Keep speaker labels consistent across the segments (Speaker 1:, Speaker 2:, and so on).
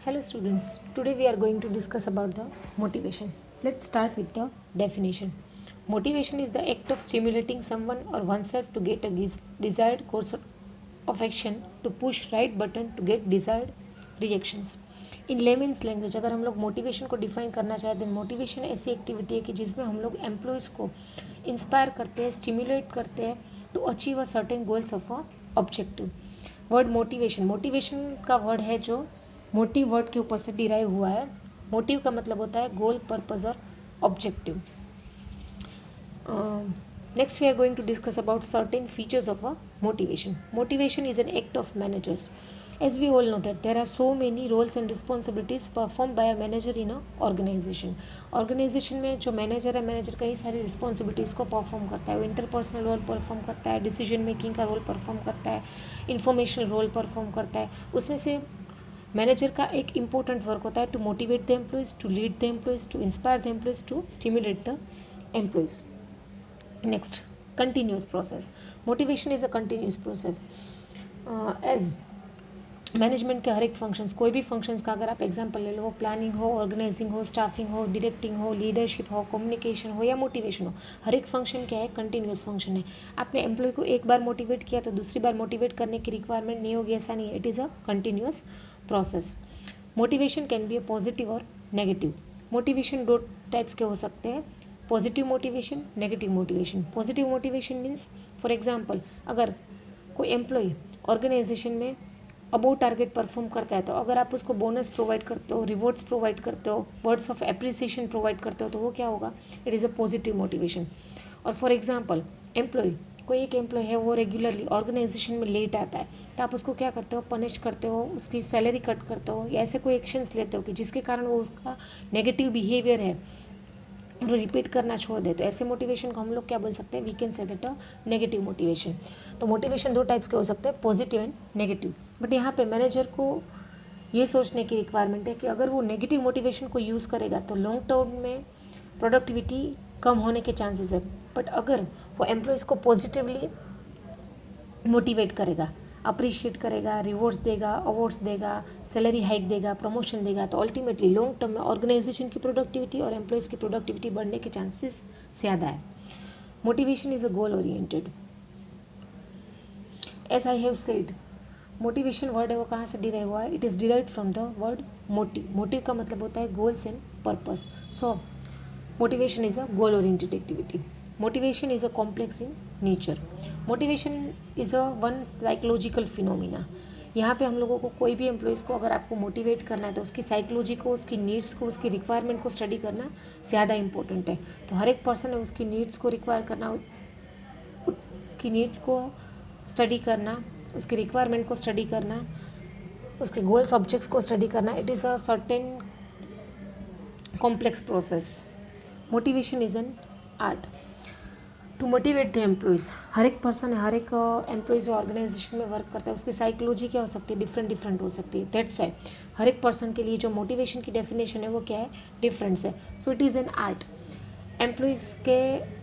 Speaker 1: Hello students, today we are going to discuss about the motivation. Let's start with the definition. Motivation is the act of stimulating someone or oneself to get a desired course of action to push right button to get desired reactions. In layman's language अगर हम लोग motivation को define करना चाहते हैं, motivation ऐसी activity है कि जिसमें हम लोग एम्प्लॉयज़ को इंस्पायर करते हैं, स्टिमुलेट करते हैं to achieve a certain goals of a objective. Word motivation, motivation का वर्ड है जो मोटिव वर्ड के ऊपर से डिराइव हुआ है. मोटिव का मतलब होता है गोल, पर्पस और objective. Next we are going to discuss about certain features of a motivation. Motivation is an act of managers. As we all know that there are so many roles and responsibilities performed by a manager in a organization. Organization में जो manager है, manager कई सारी responsibilities को perform करता है. वो interpersonal role perform करता है, डिसीजन मेकिंग का रोल परफॉर्म करता है, इंफॉर्मेशनल रोल परफॉर्म करता है. उसमें से मैनेजर का एक इम्पोर्टेंट वर्क होता है to motivate the employees, to lead the employees, to inspire the employees, to stimulate the employees. Next, continuous process. Motivation is a continuous process. As management के हर एक फंक्शंस, कोई भी फंक्शंस का अगर आप एग्जांपल ले लो, वो प्लानिंग हो, ऑर्गेनाइजिंग हो, स्टाफिंग हो, डायरेक्टिंग हो, लीडरशिप हो, कम्युनिकेशन हो या मोटिवेशन हो, हर एक फंक्शन क्या है, कंटिन्यूस फंक्शन है. आपने एम्प्लॉय को एक बार मोटिवेट किया तो दूसरी बार मोटिवेट करने की रिक्वायरमेंट नहीं होगी, ऐसा नहीं है. It is a continuous process. Motivation can be a positive और नेगेटिव. मोटिवेशन दो टाइप्स के हो सकते हैं, positive motivation, negative motivation. Positive motivation means for example अगर कोई एम्प्लॉय ऑर्गेनाइजेशन में अबोव टारगेट परफॉर्म करता है तो अगर आप उसको बोनस प्रोवाइड करते हो, रिवॉर्ड्स प्रोवाइड करते हो, वर्ड्स ऑफ एप्रिसिएशन प्रोवाइड करते हो तो वो क्या होगा, it is a positive motivation. और फॉर एग्जांपल एम्प्लॉय, कोई एक एम्प्लॉय है वो रेगुलरली ऑर्गेनाइजेशन में लेट आता है तो आप उसको क्या करते हो, पनिश करते हो, उसकी सैलरी कट करते हो या ऐसे कोई एक्शंस लेते हो कि जिसके कारण वो उसका नेगेटिव बिहेवियर है वो रिपीट करना छोड़ दे. तो ऐसे मोटिवेशन को हम लोग क्या बोल सकते हैं, we can say that a negative motivation. तो मोटिवेशन दो टाइप्स के हो सकते हैं, पॉजिटिव एंड नेगेटिव. बट यहाँ पे मैनेजर को ये सोचने की रिक्वायरमेंट है कि अगर वो नेगेटिव मोटिवेशन को यूज़ करेगा तो लॉन्ग टर्म में प्रोडक्टिविटी कम होने के चांसेस है. बट अगर वो एम्प्लॉयज़ को पॉजिटिवली मोटिवेट करेगा, अप्रिशिएट करेगा, रिवॉर्ड्स देगा, अवार्ड्स देगा, सैलरी हाइक देगा, प्रमोशन देगा, तो अल्टीमेटली लॉन्ग टर्म में ऑर्गेनाइजेशन की प्रोडक्टिविटी और एम्प्लॉयज़ की प्रोडक्टिविटी बढ़ने के चांसेस ज़्यादा है. Motivation is a goal oriented. As I have said, motivation word है वो कहाँ से डिराइव हुआ है, it is derived from the word motive. Motive का मतलब होता है goals and purpose. So motivation is a goal oriented activity. Motivation is a complex in nature. Motivation is a one psychological phenomena. यहाँ पे हम लोगों को कोई भी एम्प्लॉयज़ को अगर आपको मोटिवेट करना है तो उसकी साइकोलॉजी को, उसकी नीड्स को, उसकी रिक्वायरमेंट को स्टडी करना ज़्यादा इंपॉर्टेंट है. तो हर एक पर्सन है उसकी नीड्स को रिक्वायर करना, उसकी नीड्स को स्टडी करना, उसकी रिक्वायरमेंट को स्टडी करना, उसके गोल्स ऑब्जेक्ट्स को स्टडी करना. It is a certain complex process. Motivation is an art to motivate the employees. हर एक पर्सन है, हर एक एम्प्लॉयज़ जो ऑर्गेनाइजेशन में वर्क करता है उसकी साइकोलॉजी क्या हो सकती है, डिफरेंट डिफरेंट हो सकती है. दैट्स वाई हर एक पर्सन के लिए जो मोटिवेशन की डेफिनेशन है वो क्या है, डिफरेंस है. So it is an art. Employees के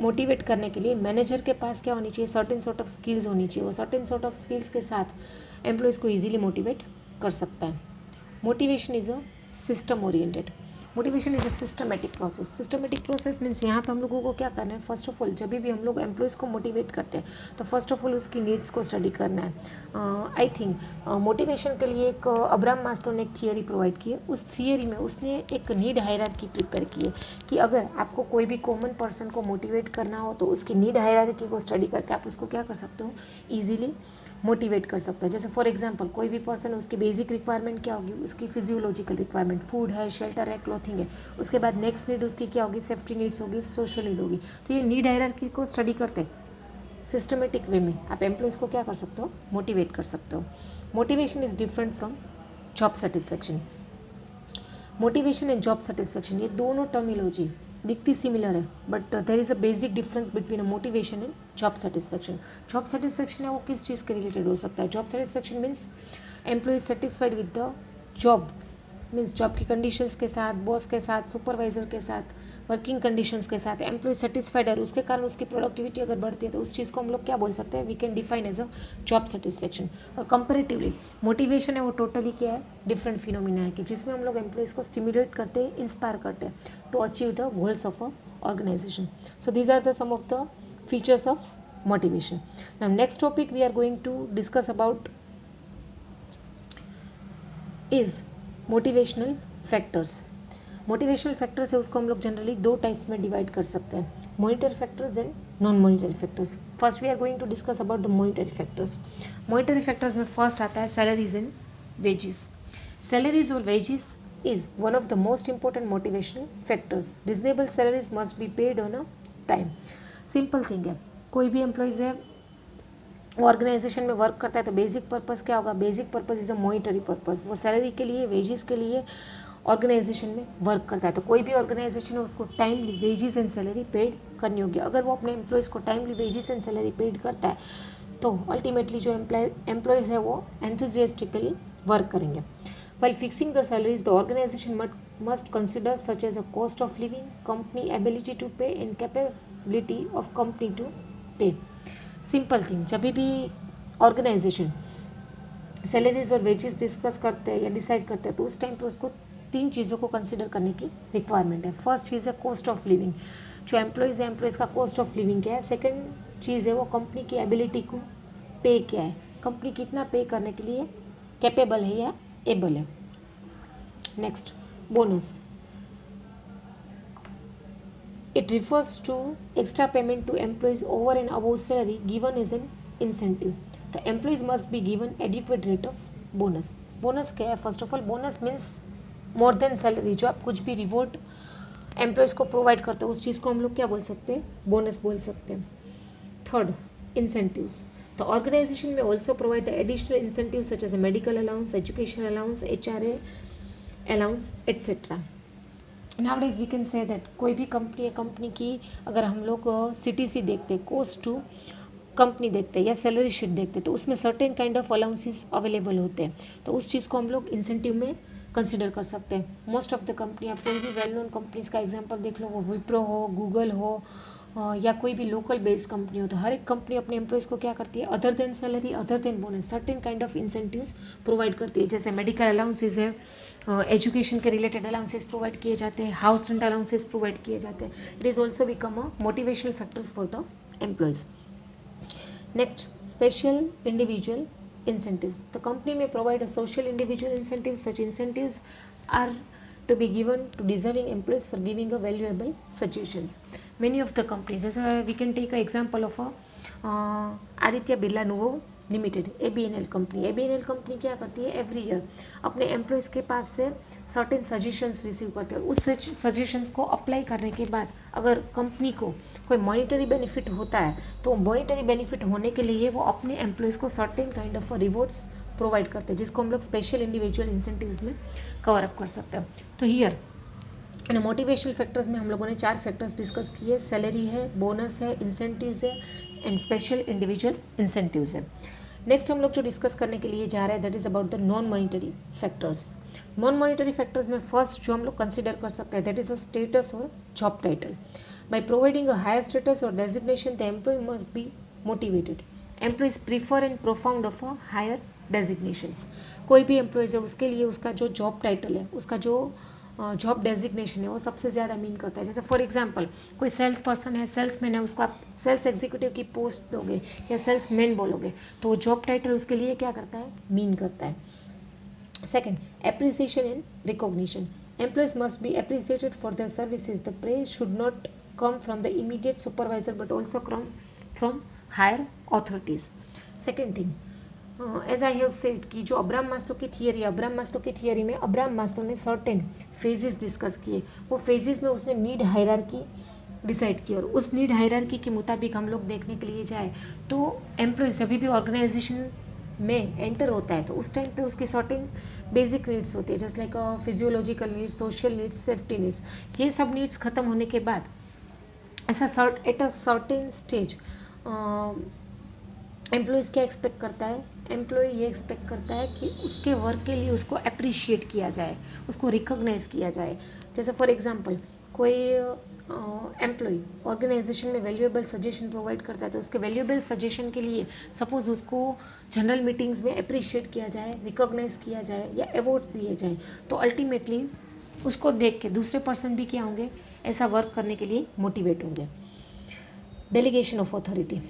Speaker 1: मोटिवेट करने के लिए मैनेजर के पास क्या होनी चाहिए, सर्टेन सॉर्ट ऑफ स्किल्स होनी चाहिए. वो सर्टेन सॉर्ट ऑफ स्किल्स के साथ एम्प्लॉयज़ को ईजिली मोटिवेट कर सकता है. Motivation is a system oriented. Motivation is a systematic process. Systematic process means यहाँ पे हम लोगों को क्या करना है, फर्स्ट ऑफ ऑल जब भी हम लोग एम्प्लॉयज़ को मोटिवेट करते हैं तो फर्स्ट ऑफ ऑल उसकी नीड्स को स्टडी करना है. आई थिंक मोटिवेशन के लिए एक अब्राहम मास्लो ने एक थियरी प्रोवाइड की है. उस थियरी में उसने एक नीड हायरार्की प्रिपेयर की है कि अगर आपको कोई भी कॉमन पर्सन को मोटिवेट करना हो तो उसकी नीड हायरार्की को स्टडी करके आप उसको क्या कर सकते हो, ईजिली मोटिवेट कर सकते हैं. जैसे फॉर एग्जांपल कोई भी पर्सन, उसकी बेसिक रिक्वायरमेंट क्या होगी, उसकी फिजियोलॉजिकल रिक्वायरमेंट, फूड है, शेल्टर है, क्लॉथिंग है. उसके बाद नेक्स्ट नीड उसकी क्या होगी, सेफ्टी नीड्स होगी, सोशल नीड होगी. तो ये नीड हायरार्की को स्टडी करते सिस्टमेटिक वे में आप एम्प्लॉयज़ को क्या कर सकते हो, मोटिवेट कर सकते हो. Motivation is different from job satisfaction. Motivation and job satisfaction ये दोनों टर्मिनोलॉजी दिखती सिमिलर है but there is a basic difference between a motivation and job satisfaction. Job satisfaction है वो किस चीज़ के रिलेटेड हो सकता है, job satisfaction means employee satisfied with the job, means job की कंडीशंस के साथ, बॉस के साथ, सुपरवाइजर के साथ, वर्किंग कंडीशंस के साथ एम्प्लॉय सेटिस्फाइड है, उसके कारण उसकी प्रोडक्टिविटी अगर बढ़ती है तो उस चीज़ को हम लोग क्या बोल सकते हैं, we can define as a job satisfaction. और कंपेरेटिवली मोटिवेशन है वो टोटली क्या है, डिफरेंट फिनोमिना है कि जिसमें हम लोग एम्प्लॉयज़ को स्टिमुलेट करते हैं, इंस्पायर करते हैं to achieve the goals of a organisation. So these are the some of the features of motivation. Now next topic we are going to discuss about is motivational factors. Motivational factors है उसको हम लोग generally दो types में divide कर सकते हैं, monetary factors and non monetary factors. First we are going to discuss about the monetary factors. Monetary factors में फर्स्ट आता है सैलरीज एंड वेजेस। सैलरीज और wages is one of the most important motivational factors. Reasonable salaries must be paid on a time. Simple thing है, कोई भी employees है वो organisation में वर्क करता है तो बेसिक पर्पस क्या होगा, basic purpose is a monetary purpose. वो सैलरी के लिए, वेजेस के लिए ऑर्गेनाइजेशन में वर्क करता है। तो कोई भी ऑर्गेनाइजेशन है उसको timely wages and salary paid करनी होगी। अगर वो अपने एम्प्लॉयज़ को timely wages and salary paid करता है तो अल्टीमेटली जो एम्प्लॉयज़ है वो एंथुजियास्टिकली वर्क करेंगे। While fixing the salaries, the organization must consider such as a cost of living, company ability to pay and capability of company to pay. Simple thing, जब भी organisation salaries और wages discuss करते हैं या decide करते हैं तो उस टाइम पे उसको तीन चीज़ों को कंसिडर करने की रिक्वायरमेंट है। फर्स्ट चीज़ है कॉस्ट ऑफ लिविंग, जो एम्प्लॉयज़ है एम्प्लॉयज़ का कॉस्ट ऑफ लिविंग क्या है। सेकेंड चीज़ है वो कंपनी की एबिलिटी को पे क्या है, कंपनी कितना पे करने के लिए कैपेबल है या एबल है। Next bonus, it refers to extra payment to employees over and above salary given as an incentive. The employees must be given adequate rate of bonus. Bonus क्या है, first of all bonus means more than salary. जो आप कुछ भी reward employees को provide करते हो उस चीज़ को हम लोग क्या बोल सकते हैं, बोनस बोल सकते हैं। Third, incentives. The organization may also provide the additional incentives such as a medical allowance, education allowance, HRA allowance, etc. Nowadays we can say that कोई भी कंपनी है, कंपनी की अगर हम लोग CTC देखते हैं, कोस्ट टू कंपनी देखते हैं या सैलरी शीट देखते हैं तो उसमें certain kind of allowances available होते हैं। तो उस चीज़ को हम लोग इंसेंटिव में कंसिडर कर सकते हैं। मोस्ट ऑफ द कंपनी, आप कोई भी वेल नोन कंपनीज़ का एग्जांपल देख लो, वो विप्रो हो, गूगल हो या कोई भी लोकल बेस्ड कंपनी हो, तो हर एक कंपनी अपने एम्प्लॉयज़ को क्या करती है, other than salary, other than bonus, certain kind of incentives provide करती है। जैसे मेडिकल अलाउंसेज है, एजुकेशन के रिलेटेड अलाउंसेस प्रोवाइड किए जाते हैं, हाउस रेंट अलाउंसेस प्रोवाइड किए जाते हैं। It is also become a motivational factors for the employees. Next, special individual incentives. The company may provide a social individual incentives. Such incentives are to be given to deserving employees for giving a valuable suggestions. Many of the companies, as we can take an example of a Aditya Birla Nuvo limited, ABNL company. ABNL company क्या करती है, every year अपने employees के पास से certain suggestions receive करते हैं। उस suggestions को अप्लाई करने के बाद अगर कंपनी को कोई मॉनिटरी बेनिफिट होता है तो मॉनिटरी बेनिफिट होने के लिए वो अपने एम्प्लॉयज़ को certain kind of rewards provide करते हैं, जिसको हम लोग स्पेशल इंडिविजुअल इंसेंटिव्स में कवर अप कर सकते हैं। तो हियर मोटिवेशनल फैक्टर्स में हम लोगों ने 4 फैक्टर्स डिस्कस किए, सैलरी है, बोनस है, इंसेंटिव्स है एंड स्पेशल इंडिविजुअल इंसेंटिव्स है। नेक्स्ट हम लोग जो डिस्कस करने के लिए जा रहे हैं that is about the non monetary factors. Non monetary factors में फर्स्ट जो हम लोग कंसिडर कर सकते हैं दैट इज़ अ स्टेटस और job title. By providing a higher status और designation the employee must be motivated. Employees prefer and profound of a higher designations. कोई भी एम्प्लॉयज़ है उसके लिए उसका जो जॉब टाइटल है, उसका जो जॉब डेजिग्नेशन है वो सबसे ज़्यादा मीन करता है। जैसे फॉर एग्जांपल कोई सेल्स पर्सन है, सेल्समैन है, उसको आप सेल्स एग्जीक्यूटिव की पोस्ट दोगे या सेल्समैन बोलोगे तो वो जॉब टाइटल उसके लिए क्या करता है, मीन करता है। Second, appreciation and recognition. Employees must be appreciated for their services. The praise should not come from the immediate supervisor but also come from higher authorities. Second thing, as I have said कि जो Abraham Maslow की theory में Abraham Maslow ने certain phases discuss किए। वो phases में उसने need hierarchy decide की और उस नीड हायरार्की के मुताबिक हम लोग देखने के लिए जाए तो एम्प्लॉयज़ जब भी ऑर्गेनाइजेशन में एंटर होता है तो उस टाइम पे उसकी सर्टेन बेसिक नीड्स होती है, जैसे like physiological needs, social needs, safety needs. ये सब नीड्स ख़त्म होने के बाद ऐसा at a certain stage employees क्या एक्सपेक्ट करता है, एम्प्लॉय ये एक्सपेक्ट करता है कि उसके वर्क के लिए उसको अप्रिशिएट किया जाए, उसको रिकॉग्नाइज किया जाए। जैसे फॉर एग्जांपल कोई एम्प्लॉय ऑर्गेनाइजेशन में वैल्यूएबल सजेशन प्रोवाइड करता है, तो उसके वैल्यूएबल सजेशन के लिए सपोज उसको जनरल मीटिंग्स में अप्रिशिएट किया जाए, रिकॉग्नाइज किया जाए या अवार्ड दिए जाए, तो अल्टीमेटली उसको देख के दूसरे पर्सन भी क्या होंगे, ऐसा वर्क करने के लिए मोटिवेट होंगे. Delegation of authority.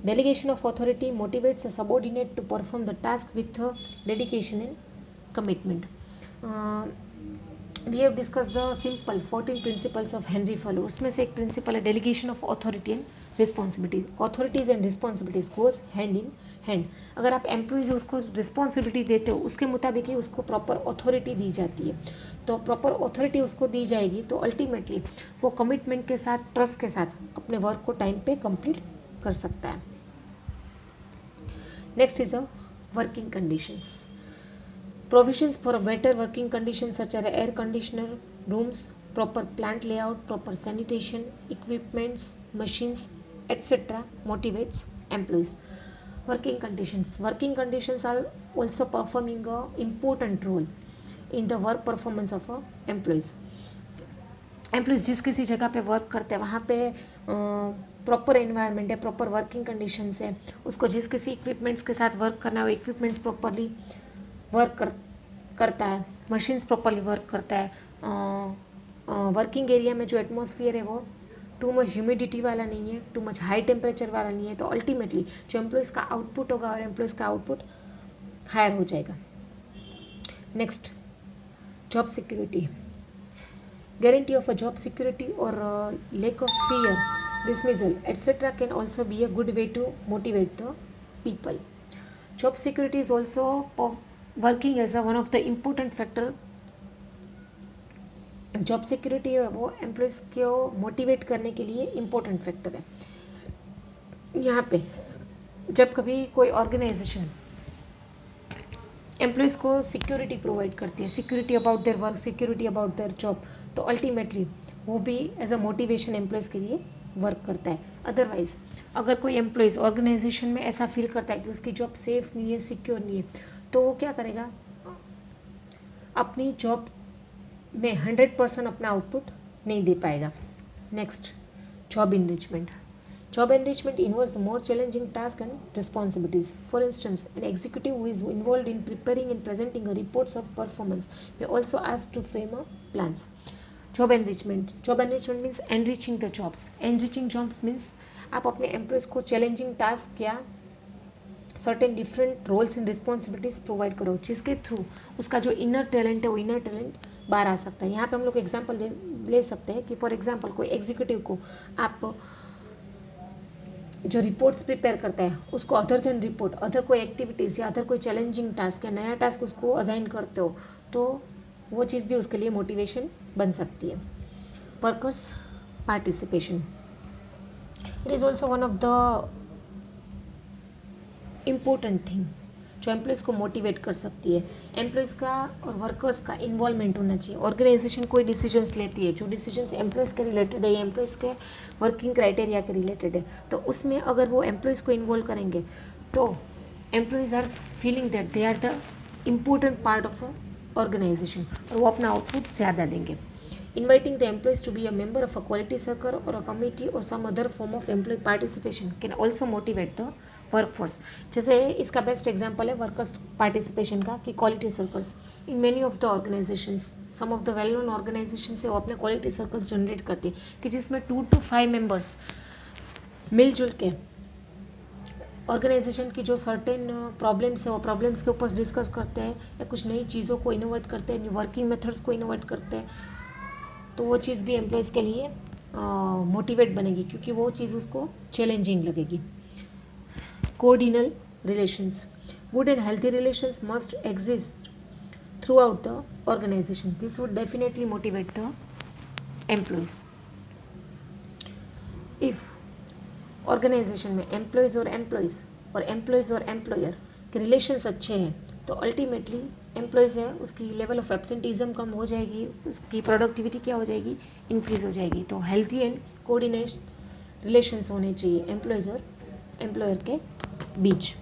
Speaker 1: Delegation of authority motivates a subordinate to perform the task with dedication and commitment. We have discussed the simple 14 principles of Henry Fallon. उसमें से एक प्रिंसिपल है delegation of authority and responsibility. Authorities and responsibilities goes hand in hand. अगर आप employees उसको responsibility देते हो, उसके मुताबिक ही उसको प्रॉपर अथॉरिटी दी जाती है. तो प्रॉपर अथॉरिटी उसको दी जाएगी तो अल्टीमेटली वो कमिटमेंट के साथ, ट्रस्ट के साथ अपने वर्क को टाइम पे कंप्लीट कर सकता है. Next is a working conditions. Provisions for better working conditions such as air conditioner rooms, proper plant layout, proper sanitation equipments, machines etc. motivates employees. Working conditions are also performing a important role in the work performance of employees. Employees जिस किसी जगह पे work करते हैं वहाँ पे proper environment है, proper working conditions है, उसको जिस किसी इक्विपमेंट्स के साथ वर्क करना है वो इक्विपमेंट्स प्रॉपरली वर्क करता है, मशीन्स प्रॉपरली वर्क करता है. वर्किंग एरिया में जो एटमॉस्फेयर है वो टू मच ह्यूमिडिटी वाला नहीं है, टू मच हाई टेम्परेचर वाला नहीं है, तो अल्टीमेटली जो एम्प्लॉयज़ का आउटपुट होगा और एम्प्लॉयज़ का आउटपुट हायर हो जाएगा. Next, job security. Guarantee of a job security or lack of fear, dismissal, etc. can also be a good way to motivate the people. Job security is also working as one of the important factor. Job security है वो employees को motivate करने के लिए important factor है. यहाँ पे जब कभी कोई ऑर्गेनाइजेशन एम्प्लॉयज़ को सिक्योरिटी प्रोवाइड करती है, security about their work, security about their job, तो अल्टीमेटली वो भी एज अ मोटिवेशन एम्प्लॉयज़ के लिए वर्क करता है. अदरवाइज अगर कोई एम्प्लॉयज़ ऑर्गेनाइजेशन में ऐसा फील करता है कि उसकी जॉब सेफ नहीं है, सिक्योर नहीं है, तो वो क्या करेगा, अपनी जॉब में 100% अपना आउटपुट नहीं दे पाएगा. Next, job enrichment. Job enrichment involves more challenging tasks and responsibilities. For instance, an executive who is involved in preparing and presenting a reports of performance may also ask to frame a plans. Job enrichment. Job enrichment means enriching the jobs. Enriching jobs means आप अपने employees को challenging task या certain different roles and responsibilities provide करो, जिसके through उसका जो inner talent है वो इनर टैलेंट बाहर आ सकता है. यहाँ पे हम लोग एग्जाम्पल ले सकते हैं कि फॉर एग्जाम्पल कोई एग्जीक्यूटिव को आप जो रिपोर्ट्स प्रिपेयर करता है उसको अदर देन रिपोर्ट, अदर कोई एक्टिविटीज़ या अदर कोई चैलेंजिंग टास्क या नया टास्क उसको असाइन करते हो, तो वो चीज़ भी उसके लिए मोटिवेशन बन सकती है. Workers participation. It is also one of the important thing जो एम्प्लॉयज़ को मोटिवेट कर सकती है. एम्प्लॉयज़ का और वर्कर्स का इन्वॉल्वमेंट होना चाहिए. ऑर्गेनाइजेशन कोई डिसीजंस लेती है, जो डिसीजंस एम्प्लॉयज़ के रिलेटेड है या एम्प्लॉयज़ के वर्किंग क्राइटेरिया के रिलेटेड है, तो उसमें अगर वो एम्प्लॉयज़ को इन्वॉल्व करेंगे तो employees are feeling that they are the important part of organisation और वो अपना आउटपुट ज़्यादा देंगे. Inviting the employees to be a member of a quality circle or a committee or some other form of employee participation can also motivate the workforce. जैसे इसका best example है workers participation का कि quality circles in many of the organisations, some of the well known organisation से वो अपने quality circles generate करती है कि जिसमें 2 to 5 मेंबर्स मिलजुल के ऑर्गेनाइजेशन की जो सर्टेन प्रॉब्लम्स है वो प्रॉब्लम्स के ऊपर डिस्कस करते हैं या कुछ नई चीज़ों को इनोवेट करते हैं, न्यू वर्किंग मेथड्स को इनोवेट करते हैं, तो वो चीज़ भी एम्प्लॉयज़ के लिए मोटिवेट बनेगी क्योंकि वो चीज़ उसको चैलेंजिंग लगेगी. Cordial relations. Good and healthy relations must exist throughout the organisation. This would definitely motivate the employees. If organisation में एम्प्लॉयज़ और एम्प्लॉयज़ और एम्प्लॉयर के रिलेशंस अच्छे हैं तो अल्टीमेटली एम्प्लॉयज़ है उसकी लेवल ऑफ एब्सेंटीज़म कम हो जाएगी, उसकी प्रोडक्टिविटी क्या हो जाएगी, इंक्रीज़ हो जाएगी. तो हेल्थी एंड कोऑर्डिनेट रिलेशंस होने चाहिए एम्प्लॉयज़ और एम्प्लॉयर के बीच.